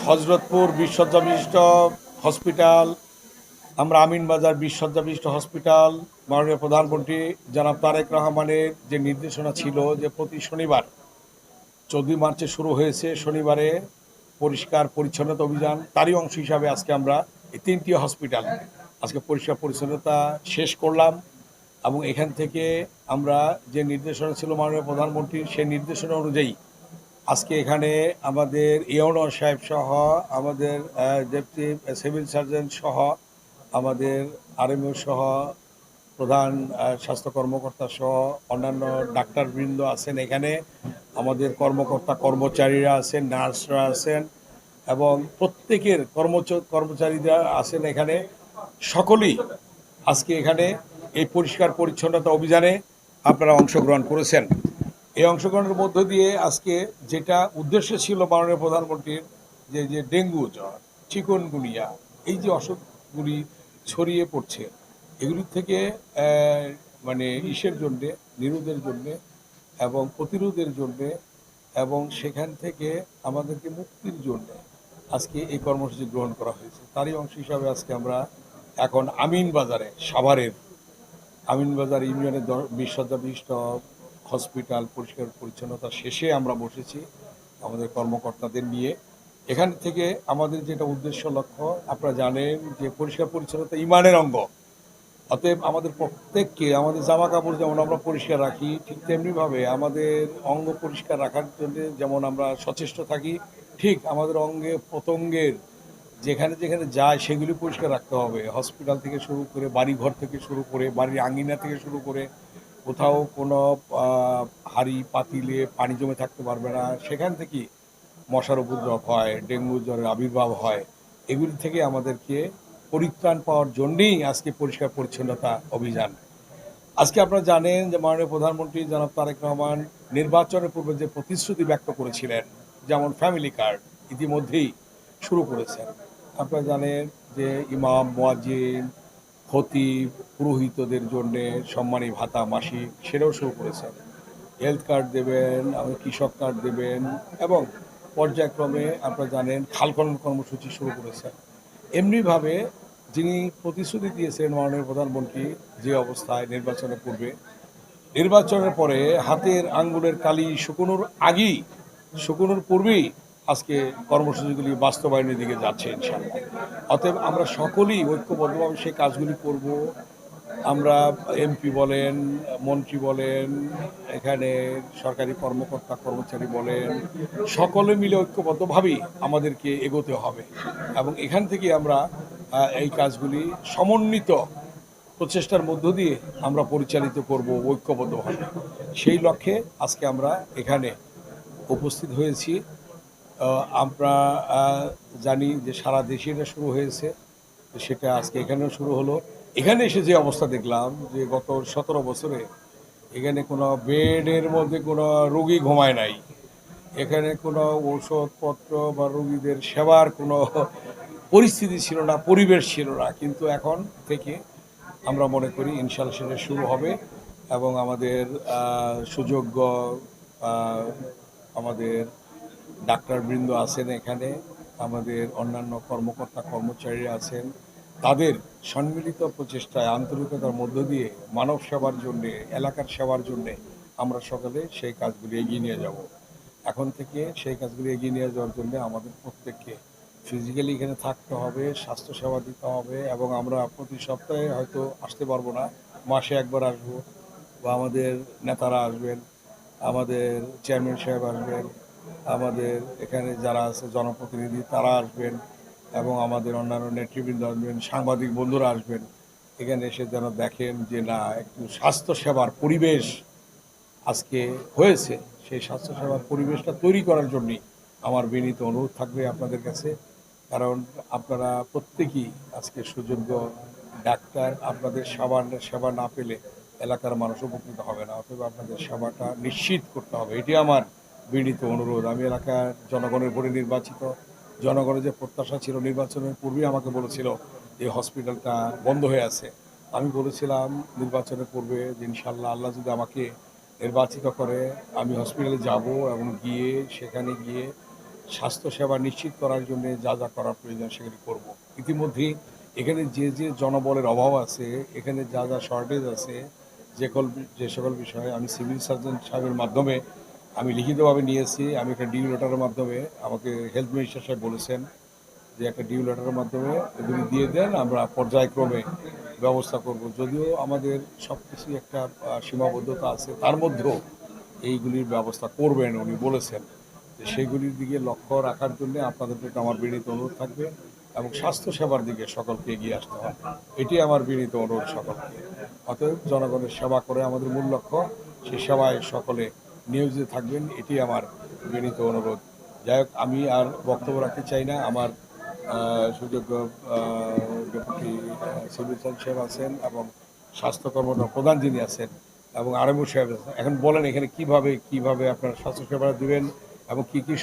হজরতপুর ২০ শয্যা বিশিষ্ট হসপিটাল, আমরা আমিনবাজার ২০ শয্যা বিশিষ্ট হসপিটাল, মাননীয় প্রধানমন্ত্রী জনাব তারেক রহমানের যে নির্দেশনা ছিল যে প্রতি শনিবার ১৪ মার্চে শুরু হয়েছে শনিবারে পরিষ্কার পরিচ্ছন্নতা অভিযান, তারই অংশ হিসাবে আজকে আমরা এই ৩টি হসপিটাল আজকে পরিষ্কার পরিচ্ছন্নতা শেষ করলাম। এবং এখান থেকে আমরা যে নির্দেশনা ছিল মাননীয় প্রধানমন্ত্রীর, সেই নির্দেশনা অনুযায়ী আজকে এখানে আমাদের ইউনো সাহেব সহ আমাদের ডেপুটি সিভিল সার্জন সহ আমাদের আরএমও সহ প্রধান স্বাস্থ্য কর্মকর্তা সহ অন্যান্য ডাক্তারবৃন্দ আছেন এখানে, আমাদের কর্মকর্তা কর্মচারীরা আছেন, নার্সরা আছেন এবং প্রত্যেকের কর্মচারীরা আছেন এখানে। সকলেই আজকে এখানে এই পরিষ্কার পরিচ্ছন্নতা অভিযানে আপনারা অংশগ্রহণ করেছেন। এই অংশগ্রহণের মধ্য দিয়ে আজকে যেটা উদ্দেশ্য ছিল মাননীয় প্রধানমন্ত্রীর, যে ডেঙ্গু জ্বর, চিকুনগুনিয়া, এই যে অসুখগুলি ছড়িয়ে পড়ছে, এগুলির থেকে মানে ইসের জন্যে, নিরোধের জন্যে এবং প্রতিরোধের জন্যে এবং সেখান থেকে আমাদেরকে মুক্তির জন্য আজকে এই কর্মসূচি গ্রহণ করা হয়েছে। তারই অংশ হিসাবে আজকে আমরা এখন আমিনবাজারে, সাভারের আমিনবাজার ইউনিয়নের ২০ শয্যা বিশিষ্ট হসপিটাল পরিষ্কার পরিচ্ছন্নতা শেষে আমরা বসেছি আমাদের কর্মকর্তাদের নিয়ে। এখান থেকে আমাদের যেটা উদ্দেশ্য লক্ষ্য, আপনারা জানেন যে পরিষ্কার পরিচ্ছন্নতা ইমানের অঙ্গ। অতএব আমাদের প্রত্যেককে আমাদের জামা কাপড় যেমন আমরা পরিষ্কার রাখি, ঠিক তেমনিভাবে আমাদের অঙ্গ পরিষ্কার রাখার জন্য যেমন আমরা সচেষ্ট থাকি, ঠিক আমাদের অঙ্গে প্রত্যঙ্গের যেখানে যেখানে যায় সেগুলি পরিষ্কার রাখতে হবে। হসপিটাল থেকে শুরু করে, বাড়িঘর থেকে শুরু করে, বাড়ির আঙিনা থেকে শুরু করে, কোথাও কোনো হাঁড়ি পাতিলে পানি জমে থাকতে পারবে না, সেখান থেকে মশার উপদ্রব হয়, ডেঙ্গু জ্বরের আবির্ভাব হয়। এগুলি থেকে আমাদেরকে পরিত্রাণ পাওয়ার জন্যেই আজকে পরিষ্কার পরিচ্ছন্নতা অভিযান। আজকে আপনারা জানেন যে মাননীয় প্রধানমন্ত্রী জনাব তারেক রহমান নির্বাচনের পূর্বে যে প্রতিশ্রুতি ব্যক্ত করেছিলেন, যেমন ফ্যামিলি কার্ড ইতিমধ্যেই শুরু করেছেন। আপনারা জানেন যে ইমাম, মুয়াজ্জিন, খতিব, পুরোহিতদের জন্যে সম্মানী ভাতা মাসিক, সেটাও শুরু করেছেন। হেলথ কার্ড দেবেন, কৃষক কার্ড দেবেন এবং পর্যায়ক্রমে আপনারা জানেন খাল খনন কর্মসূচি শুরু করেছেন। এমনিভাবে যিনি প্রতিশ্রুতি দিয়েছেন মাননীয় প্রধানমন্ত্রী, যে অবস্থায় নির্বাচনের পূর্বে, নির্বাচনের পরে হাতের আঙ্গুলের কালি শুকোনোর আগেই, শুকোনোর পূর্বেই আজকে কর্মসূচিগুলি বাস্তবায়নের দিকে যাচ্ছে ইনশাআল্লাহ। অতএব আমরা সকলেই ঐক্যবদ্ধভাবে সেই কাজগুলি করব। আমরা এমপি বলেন, মন্ত্রী বলেন, এখানে সরকারি কর্মকর্তা কর্মচারী বলেন, সকলে মিলে ঐক্যবদ্ধভাবেই আমাদেরকে এগোতে হবে এবং এখান থেকে আমরা এই কাজগুলি সমন্বিত প্রচেষ্টার মধ্য দিয়ে আমরা পরিচালিত করব ঐক্যবদ্ধভাবে। সেই লক্ষ্যে আজকে আমরা এখানে উপস্থিত হয়েছি। আমরা জানি যে সারা দেশে এটা শুরু হয়েছে, সেটা আজকে এখানেও শুরু হলো। এখানে এসে যে অবস্থা দেখলাম যে গত ১৭ বছরে এখানে কোনো বেডের মধ্যে কোনো রোগী ঘুমায় নাই, এখানে কোনো ঔষধপত্র বা রোগীদের সেবার কোনো পরিস্থিতি ছিল না, পরিবেশ ছিল না। কিন্তু এখন থেকে আমরা মনে করি ইনশাআল্লাহ সেটা শুরু হবে এবং আমাদের সুযোগ্য আমাদের ডাক্তারবৃন্দ আছেন এখানে, আমাদের অন্যান্য কর্মকর্তা কর্মচারীরা আছেন, তাদের সম্মিলিত প্রচেষ্টায় আন্তরিকতার মধ্য দিয়ে মানব সেবার জন্যে, এলাকার সেবার জন্যে আমরা সকলে সেই কাজগুলি এগিয়ে নিয়ে যাব। এখন থেকে সেই কাজগুলি এগিয়ে নিয়ে যাওয়ার জন্য আমাদের প্রত্যেককে ফিজিক্যালি এখানে থাকতে হবে, স্বাস্থ্যসেবা দিতে হবে এবং আমরা প্রতি সপ্তাহে হয়তো আসতে পারবো না, মাসে একবার আসবো বা আমাদের নেতারা আসবেন, আমাদের চেয়ারম্যান সাহেব আসবেন, আমাদের এখানে যারা আছে জনপ্রতিনিধি তারা আসবেন এবং আমাদের অন্যান্য নেতৃবৃন্দ আসবেন, সাংবাদিক বন্ধুরা আসবেন। এখানে এসে যেন দেখেন যে না, একটু স্বাস্থ্যসেবার পরিবেশ আজকে হয়েছে। সেই স্বাস্থ্যসেবার পরিবেশটা তৈরি করার জন্যই আমার বিনীত অনুরোধ থাকবে আপনাদের কাছে। কারণ আপনারা প্রত্যেকেই আজকে সুযোগ্য ডাক্তার, আপনাদের সেবা না পেলে এলাকার মানুষ উপকৃত হবে না। অথবা আপনাদের সেবাটা নিশ্চিত করতে হবে, এটি আমার বিনীত অনুরোধ। আমি এলাকার জনগণের ভোটে নির্বাচিত, জনগণের যে প্রত্যাশা ছিল, নির্বাচনের পূর্বেই আমাকে বলেছিল এই হসপিটালটা বন্ধ হয়ে আছে। আমি বলেছিলাম নির্বাচনের পূর্বে যে ইনশাআল্লাহ আল্লাহ যদি আমাকে নির্বাচিত করে আমি হসপিটালে যাব এবং গিয়ে সেখানে গিয়ে স্বাস্থ্যসেবা নিশ্চিত করার জন্য যা যা করা প্রয়োজন সেগুলি করব। ইতিমধ্যেই এখানে যে জনবলের অভাব আছে, এখানে যা যা শর্টেজ আছে, যে সকল বিষয়ে আমি সিভিল সার্জন সাহেবের মাধ্যমে আমি লিখিতভাবে নিয়েছি। আমি একটা ডিউ লেটারের মাধ্যমে আমাকে হেলথ মিনিস্টার সাহেব বলেছেন যে একটা ডিউ লেটারের মাধ্যমে এগুলি দিয়ে দেন, আমরা পর্যায়ক্রমে ব্যবস্থা করব। যদিও আমাদের সব কিছুই একটা সীমাবদ্ধতা আছে, তার মধ্যেও এইগুলির ব্যবস্থা করবেন উনি বলেছেন। যে সেইগুলির দিকে লক্ষ্য রাখার জন্য আপনাদের প্রতি আমার বিনীত অনুরোধ থাকবে এবং স্বাস্থ্যসেবার দিকে সকলকে এগিয়ে আসতে হবে, এটি আমার বিনীত অনুরোধ সকলকে। অতএব জনগণের সেবা করে আমাদের মূল লক্ষ্য, সেই সেবায় সকলে নিয়োজিত থাকবেন, এটি আমার বিনীত অনুরোধ। যাই হোক, আমি আর বক্তব্য রাখতে চাই না। আমার সুযোগ্য ডেপুটি সিভিল সার্জন সাহেব আছেন এবং স্বাস্থ্য কর্মকর্তা প্রধান যিনি আছেন এবং আরএমও সাহেব আছেন। এখন বলেন এখানে কিভাবে আপনারা স্বাস্থ্যসেবা দিবেন এবং কি কি